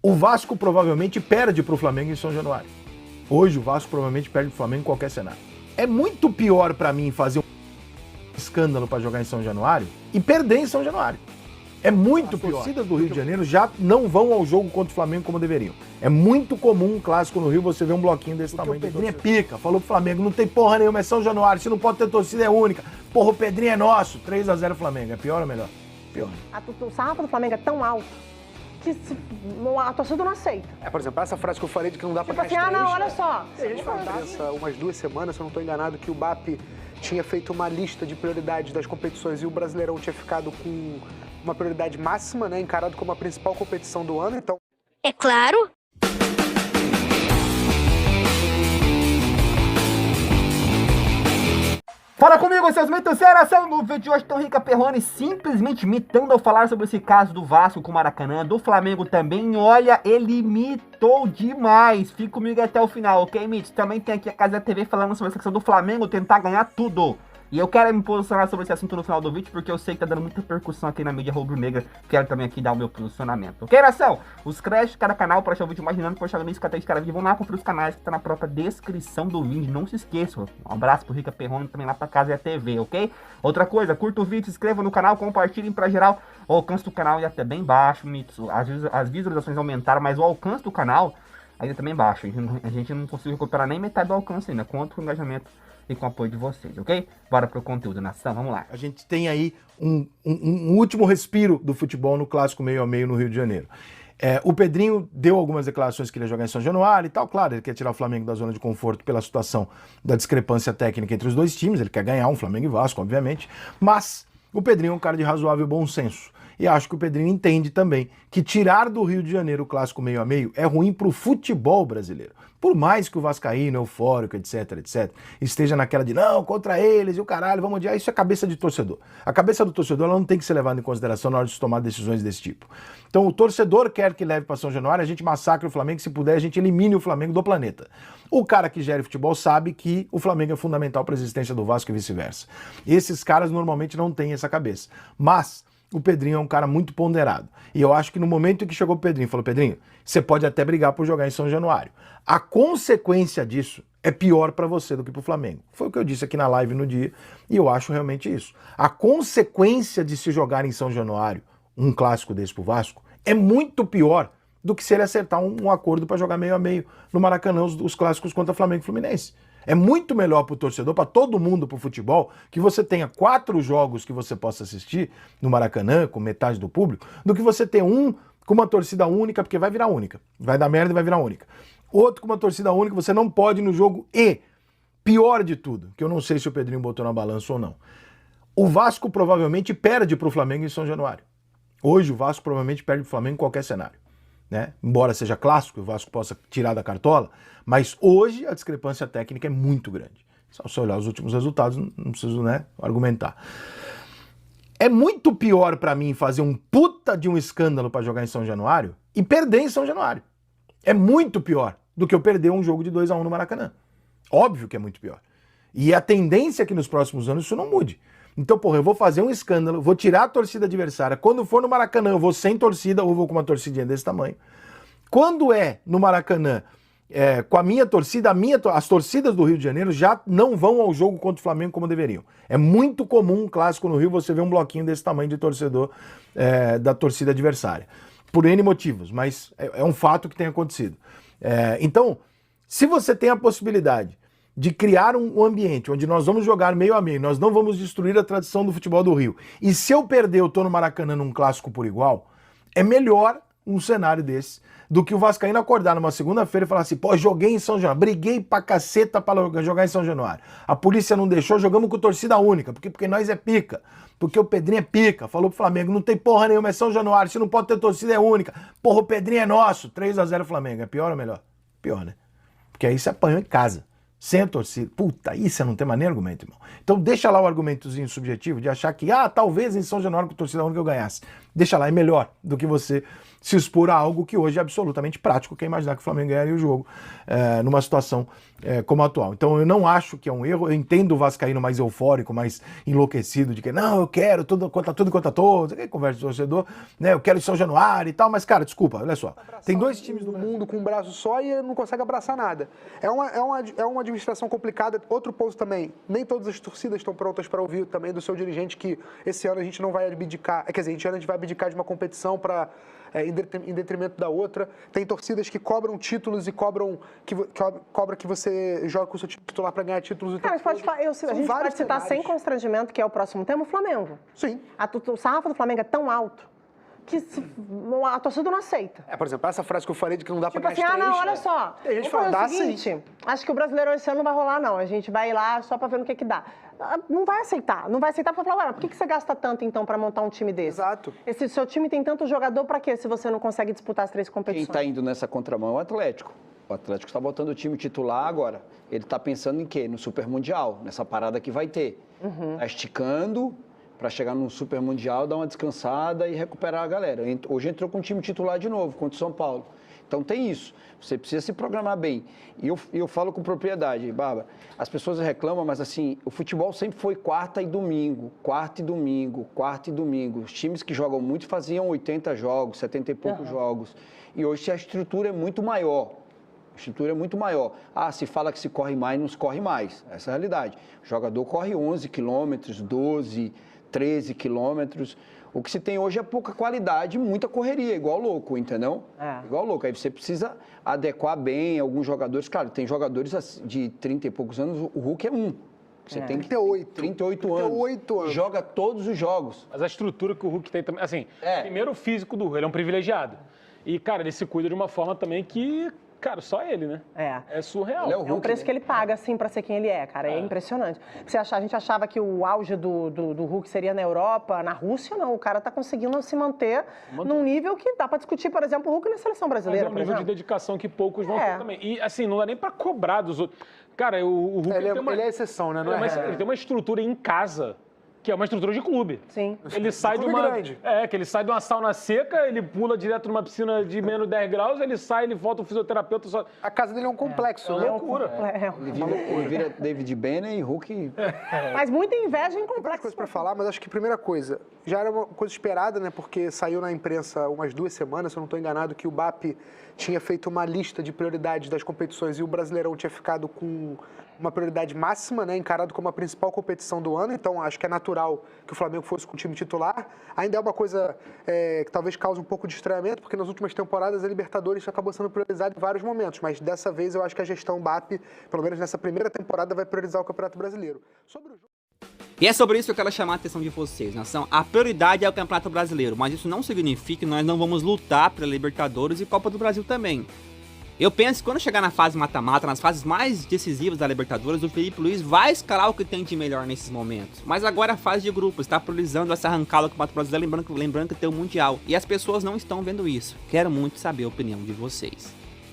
O Vasco provavelmente perde para o Flamengo em São Januário. Hoje o Vasco provavelmente perde para o Flamengo em qualquer cenário. É muito pior para mim fazer um escândalo para jogar em São Januário e perder em São Januário. É muito pior. As torcidas do Rio de Janeiro já não vão ao jogo contra o Flamengo como deveriam. É muito comum um clássico no Rio você ver um bloquinho desse tamanho. O Pedrinho é pica, falou pro Flamengo, não tem porra nenhuma, é São Januário, se não pode ter torcida é única. Porra, o Pedrinho é nosso, 3-0 Flamengo. É pior ou melhor? Pior. O sarrafo do Flamengo é tão alto que a torcida não aceita. Por exemplo, essa frase que eu falei de que não dá pra Tipo assim, não, olha só. A gente falou umas 2 semanas, se eu não estou enganado, que o BAP tinha feito uma lista de prioridades das competições e o Brasileirão tinha ficado com uma prioridade máxima, né, encarado como a principal competição do ano, então... É claro! Fala comigo, seus mitoceiros, no vídeo de hoje estão Rica Perrone simplesmente mitando ao falar sobre esse caso do Vasco com o Maracanã, do Flamengo também. Olha, ele mitou demais. Fica comigo até o final, ok, Mitch? Também tem aqui a Casa da TV falando sobre essa questão do Flamengo tentar ganhar tudo. E eu quero me posicionar sobre esse assunto no final do vídeo, porque eu sei que tá dando muita percussão aqui na mídia rubro-negra. Quero também aqui dar o meu posicionamento. Ok, nação? Os créditos de cada canal para achar o vídeo mais dinâmico, para achar o link que cada vídeo. Vão lá conferir os canais que tá na própria descrição do vídeo. Não se esqueçam. Um abraço pro Rica Perrone também lá pra Casa da TV, ok? Outra coisa, curta o vídeo, se inscreva no canal, compartilhem pra geral. O alcance do canal ia até bem baixo, as visualizações aumentaram, mas o alcance do canal ainda também baixo. A gente não conseguiu recuperar nem metade do alcance ainda. Conta com o engajamento e com o apoio de vocês, ok? Bora pro conteúdo, nação, vamos lá. A gente tem aí um último respiro do futebol no clássico meio a meio no Rio de Janeiro. O Pedrinho deu algumas declarações que ele ia jogar em São Januário e tal, claro, ele quer tirar o Flamengo da zona de conforto pela situação da discrepância técnica entre os dois times, ele quer ganhar um Flamengo e Vasco, obviamente, mas o Pedrinho é um cara de razoável bom senso. E acho que o Pedrinho entende também que tirar do Rio de Janeiro o clássico meio a meio é ruim pro futebol brasileiro. Por mais que o vascaíno, eufórico, etc, esteja naquela de não, contra eles e o caralho, vamos odiar, isso é cabeça de torcedor. A cabeça do torcedor ela não tem que ser levada em consideração na hora de se tomar decisões desse tipo. Então o torcedor quer que leve para São Januário, a gente massacre o Flamengo, se puder a gente elimine o Flamengo do planeta. O cara que gera futebol sabe que o Flamengo é fundamental para a existência do Vasco e vice-versa. Esses caras normalmente não têm essa cabeça. Mas o Pedrinho é um cara muito ponderado. E eu acho que no momento em que chegou o Pedrinho, falou, Pedrinho, você pode até brigar por jogar em São Januário. A consequência disso é pior para você do que para o Flamengo. Foi o que eu disse aqui na live no dia, e eu acho realmente isso. A consequência de se jogar em São Januário, um clássico desse pro Vasco, é muito pior do que se ele acertar um acordo para jogar meio a meio no Maracanã, os clássicos contra Flamengo e Fluminense. É muito melhor para o torcedor, para todo mundo, para o futebol, que você tenha 4 jogos que você possa assistir no Maracanã, com metade do público, do que você ter um com uma torcida única, porque vai virar única. Vai dar merda e vai virar única. Outro com uma torcida única, você não pode ir no jogo. E, pior de tudo, que eu não sei se o Pedrinho botou na balança ou não, o Vasco provavelmente perde para o Flamengo em São Januário. Hoje o Vasco provavelmente perde para o Flamengo em qualquer cenário. Né? Embora seja clássico, o Vasco possa tirar da cartola, mas hoje a discrepância técnica é muito grande. Só se olhar os últimos resultados, não preciso, né, argumentar. É muito pior para mim fazer um puta de um escândalo para jogar em São Januário e perder em São Januário. É muito pior do que eu perder um jogo de 2-1 no Maracanã. Óbvio que é muito pior. E a tendência é que nos próximos anos isso não mude. Então, porra, eu vou fazer um escândalo, vou tirar a torcida adversária. Quando for no Maracanã, eu vou sem torcida ou vou com uma torcidinha desse tamanho. Quando é no Maracanã, com a minha torcida, as torcidas do Rio de Janeiro já não vão ao jogo contra o Flamengo como deveriam. É muito comum um clássico no Rio você ver um bloquinho desse tamanho de torcedor da torcida adversária. Por N motivos, mas é um fato que tem acontecido. Então, se você tem a possibilidade de criar um ambiente onde nós vamos jogar meio a meio, nós não vamos destruir a tradição do futebol do Rio. E se eu perder, eu tô no Maracanã num clássico por igual, é melhor um cenário desse do que o vascaíno acordar numa segunda-feira e falar assim, pô, joguei em São Januário, briguei pra caceta pra jogar em São Januário. A polícia não deixou, jogamos com torcida única, porque nós é pica, porque o Pedrinho é pica, falou pro Flamengo, não tem porra nenhuma, é São Januário, se não pode ter torcida é única. Porra, o Pedrinho é nosso, 3-0 Flamengo, é pior ou melhor? Pior, né? Porque aí você apanhou em casa. Sem a torcida. Puta, isso não tem mais nem argumento, irmão. Então deixa lá o argumentozinho subjetivo de achar que, talvez em São Januário com torcida única eu ganhasse. Deixa lá, é melhor do que você se expor a algo que hoje é absolutamente prático, que é imaginar que o Flamengo ganharia o jogo numa situação como a atual. Então eu não acho que é um erro, eu entendo o vascaíno mais eufórico, mais enlouquecido, de que não, eu quero tudo contra todos, que conversa de torcedor, né? Eu quero São Januário e tal, mas cara, desculpa, olha só, tem dois times do mundo com um braço só e não consegue abraçar nada. É uma administração complicada. Outro ponto também, nem todas as torcidas estão prontas para ouvir também do seu dirigente que esse ano a gente não vai abdicar, quer dizer, esse ano a gente vai abdicar de uma competição para em detrimento da outra. Tem torcidas que cobram títulos e cobra que você joga com o seu time titular para ganhar títulos. Cara, a gente pode citar sem constrangimento, que é o próximo tema, o Flamengo. Sim. O sarrafo do Flamengo é tão alto que a torcida não aceita. Por exemplo, essa frase que eu falei de que não dá Tipo pra assim, ganhar não, olha só. Tem gente que fala, dá sim. Acho que o Brasileirão esse ano não vai rolar, não. A gente vai lá só pra ver no que dá. Não vai aceitar. Não vai aceitar pra falar, por que você gasta tanto, então, pra montar um time desse? Exato. Esse seu time tem tanto jogador pra quê, se você não consegue disputar as 3 competições? Quem tá indo nessa contramão é o Atlético. O Atlético está botando o time titular agora. Ele tá pensando em quê? No Super Mundial, nessa parada que vai ter. Tá esticando para chegar no Super Mundial, dar uma descansada e recuperar a galera. Hoje entrou com o time titular de novo, contra o São Paulo. Então tem isso. Você precisa se programar bem. E eu falo com propriedade, Bárbara. As pessoas reclamam, mas assim, o futebol sempre foi quarta e domingo. Os times que jogam muito faziam 80 jogos, 70 e poucos jogos. E hoje a estrutura é muito maior. Se fala que se corre mais, não se corre mais. Essa é a realidade. O jogador corre 11 quilômetros, 12, 13 quilômetros. O que se tem hoje é pouca qualidade, muita correria, igual louco, entendeu? Igual louco. Aí você precisa adequar bem alguns jogadores. Claro, tem jogadores de 30 e poucos anos, o Hulk é um. Você tem 38 anos. Joga todos os jogos. Mas a estrutura que o Hulk tem também... Assim, primeiro o físico do Hulk, ele é um privilegiado. E, cara, ele se cuida de uma forma também que... Cara, só ele, né? É surreal. É um preço que ele paga, assim, pra ser quem ele é, cara. É impressionante. A gente achava que o auge do Hulk seria na Europa, na Rússia, não. O cara tá conseguindo se manter num nível que dá pra discutir, por exemplo, o Hulk na seleção brasileira, Mas é um nível de dedicação que poucos vão ter também. E, assim, não dá nem pra cobrar dos outros. Cara, o Hulk... Ele é exceção, né? Ele tem uma estrutura em casa, que é uma estrutura de clube. Sim. Ele sai de uma... grande. que ele sai de uma sauna seca, ele pula direto numa piscina de menos 10 graus, ele sai, ele volta, o fisioterapeuta só... A casa dele é um complexo, né? É loucura. Ele vira David Banner e Hulk... Mas muita inveja em Tem várias complexo. coisas para falar, mas acho que a primeira coisa, já era uma coisa esperada, né? Porque saiu na imprensa umas 2 semanas, se eu não estou enganado, que o BAP tinha feito uma lista de prioridades das competições e o Brasileirão tinha ficado com uma prioridade máxima, né? Encarado como a principal competição do ano. Então, acho que é natural que o Flamengo fosse com o time titular. Ainda é uma coisa que talvez cause um pouco de estranhamento, porque nas últimas temporadas a Libertadores acabou sendo priorizada em vários momentos. Mas dessa vez eu acho que a gestão BAP, pelo menos nessa primeira temporada, vai priorizar o Campeonato Brasileiro. Sobre o jogo... E é sobre isso que eu quero chamar a atenção de vocês, nação. A prioridade é o Campeonato Brasileiro, mas isso não significa que nós não vamos lutar pela Libertadores e Copa do Brasil também. Eu penso que quando chegar na fase mata-mata, nas fases mais decisivas da Libertadores, o Felipe Luiz vai escalar o que tem de melhor nesses momentos. Mas agora a fase de grupos está priorizando essa arrancada do Campeonato Brasileiro, lembrando que tem o Mundial. E as pessoas não estão vendo isso. Quero muito saber a opinião de vocês.